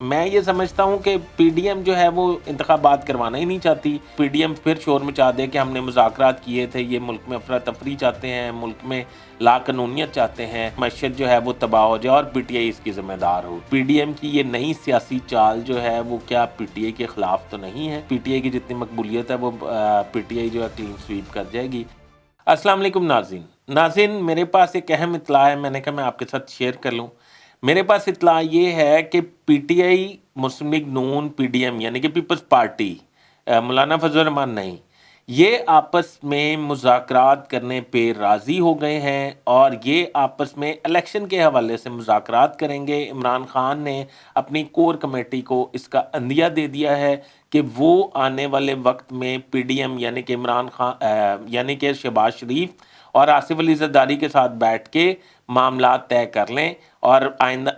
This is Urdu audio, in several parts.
میں یہ سمجھتا ہوں کہ پی ڈی ایم جو ہے وہ انتخابات کروانا ہی نہیں چاہتی۔ پی ڈی ایم پھر شور مچا دے کہ ہم نے مذاکرات کیے تھے، یہ ملک میں افراتفری چاہتے ہیں، ملک میں لا قانونیت چاہتے ہیں، معیشت جو ہے وہ تباہ ہو جائے اور پی ٹی آئی اس کی ذمہ دار ہو۔ پی ڈی ایم کی یہ نئی سیاسی چال جو ہے وہ کیا پی ٹی آئی کے خلاف تو نہیں ہے؟ پی ٹی آئی کی جتنی مقبولیت ہے وہ پی ٹی آئی جو ہے کلین سویپ کر جائے گی۔ السلام علیکم ناظرین، میرے پاس ایک اہم اطلاع ہے، میں نے کہا میں آپ کے ساتھ شیئر کر لوں۔ میرے پاس اطلاع یہ ہے کہ P T I, Muslim League نون، پی ڈی ایم یعنی کہ پیپلز پارٹی، مولانا فضل الرحمان نہیں، یہ آپس میں مذاکرات کرنے پہ راضی ہو گئے ہیں اور یہ آپس میں الیکشن کے حوالے سے مذاکرات کریں گے۔ عمران خان نے اپنی کور کمیٹی کو اس کا عندیہ دے دیا ہے کہ وہ آنے والے وقت میں پی ڈی ایم یعنی کہ عمران خان یعنی کہ شہباز شریف اور آصف علی زرداری کے ساتھ بیٹھ کے معاملات طے کر لیں، اور آئندہ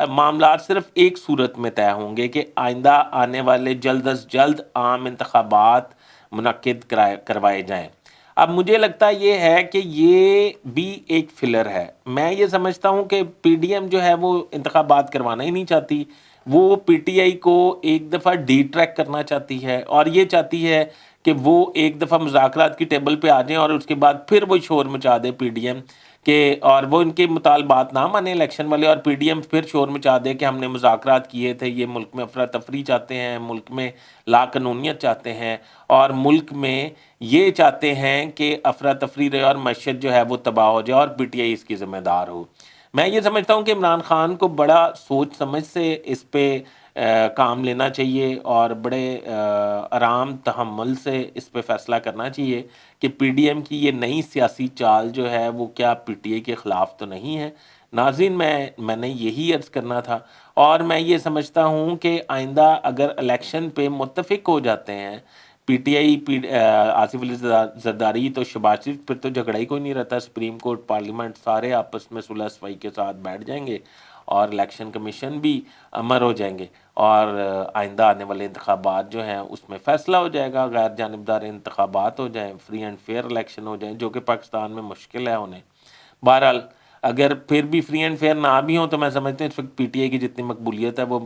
معاملات صرف ایک صورت میں طے ہوں گے کہ آئندہ آنے والے جلد از جلد عام انتخابات منعقد کروائے جائیں۔ اب مجھے لگتا یہ ہے کہ یہ بھی ایک فلر ہے۔ میں یہ سمجھتا ہوں کہ پی ڈی ایم جو ہے وہ انتخابات کروانا ہی نہیں چاہتی، وہ پی ٹی آئی کو ایک دفعہ ڈی ٹریک کرنا چاہتی ہے اور یہ چاہتی ہے کہ وہ ایک دفعہ مذاکرات کی ٹیبل پہ آ جائیں اور اس کے بعد پھر وہ شور مچا دے پی ڈی ایم کہ اور وہ ان کے مطالبات نہ مانے الیکشن والے، اور پی ڈی ایم پھر شور مچا دے کہ ہم نے مذاکرات کیے تھے، یہ ملک میں افراتفری چاہتے ہیں، ملک میں لا قانونیت چاہتے ہیں، اور ملک میں یہ چاہتے ہیں کہ افراتفری رہے اور معیشت جو ہے وہ تباہ ہو جائے اور پی ٹی آئی اس کی ذمہ دار ہو۔ میں یہ سمجھتا ہوں کہ عمران خان کو بڑا سوچ سمجھ سے اس پہ کام لینا چاہیے اور بڑے آرام تحمل سے اس پہ فیصلہ کرنا چاہیے کہ پی ڈی ایم کی یہ نئی سیاسی چال جو ہے وہ کیا پی ٹی آئی کے خلاف تو نہیں ہے۔ ناظرین، میں نے یہی عرض کرنا تھا، اور میں یہ سمجھتا ہوں کہ آئندہ اگر الیکشن پہ متفق ہو جاتے ہیں پی ٹی آئی، آصف علی زرداری تو شہباز شریف، پھر تو جھگڑا ہی کوئی نہیں رہتا، سپریم کورٹ، پارلیمنٹ سارے آپس میں صلح صفائی کے ساتھ بیٹھ جائیں گے اور الیکشن کمیشن بھی امر ہو جائیں گے، اور آئندہ آنے والے انتخابات جو ہیں اس میں فیصلہ ہو جائے گا، غیر جانبدار انتخابات ہو جائیں، فری اینڈ فیئر الیکشن ہو جائیں، جو کہ پاکستان میں مشکل ہے انہیں۔ بہرحال اگر پھر بھی فری اینڈ فیئر نہ بھی ہوں تو میں سمجھتا ہوں اس وقت پی ٹی آئی کی جتنی مقبولیت ہے وہ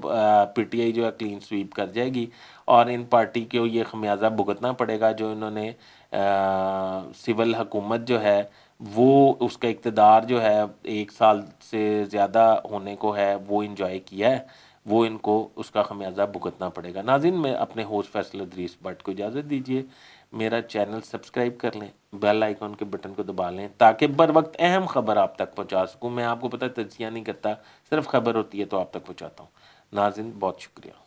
پی ٹی آئی جو ہے کلین سویپ کر جائے گی، اور ان پارٹی کو یہ خمیازہ بھگتنا پڑے گا جو انہوں نے سول حکومت جو ہے وہ اس کا اقتدار جو ہے 1 سال سے زیادہ ہونے کو ہے وہ انجوائے کیا ہے، وہ ان کو اس کا خمیازہ بھگتنا پڑے گا۔ ناظرین، میں اپنے ہوسٹ فیصل ادریس بٹ کو اجازت دیجیے، میرا چینل سبسکرائب کر لیں، بیل آئیکن کے بٹن کو دبا لیں تاکہ بر وقت اہم خبر آپ تک پہنچا سکوں۔ میں آپ کو پتہ تجزیہ نہیں کرتا، صرف خبر ہوتی ہے تو آپ تک پہنچاتا ہوں۔ ناظرین، بہت شکریہ۔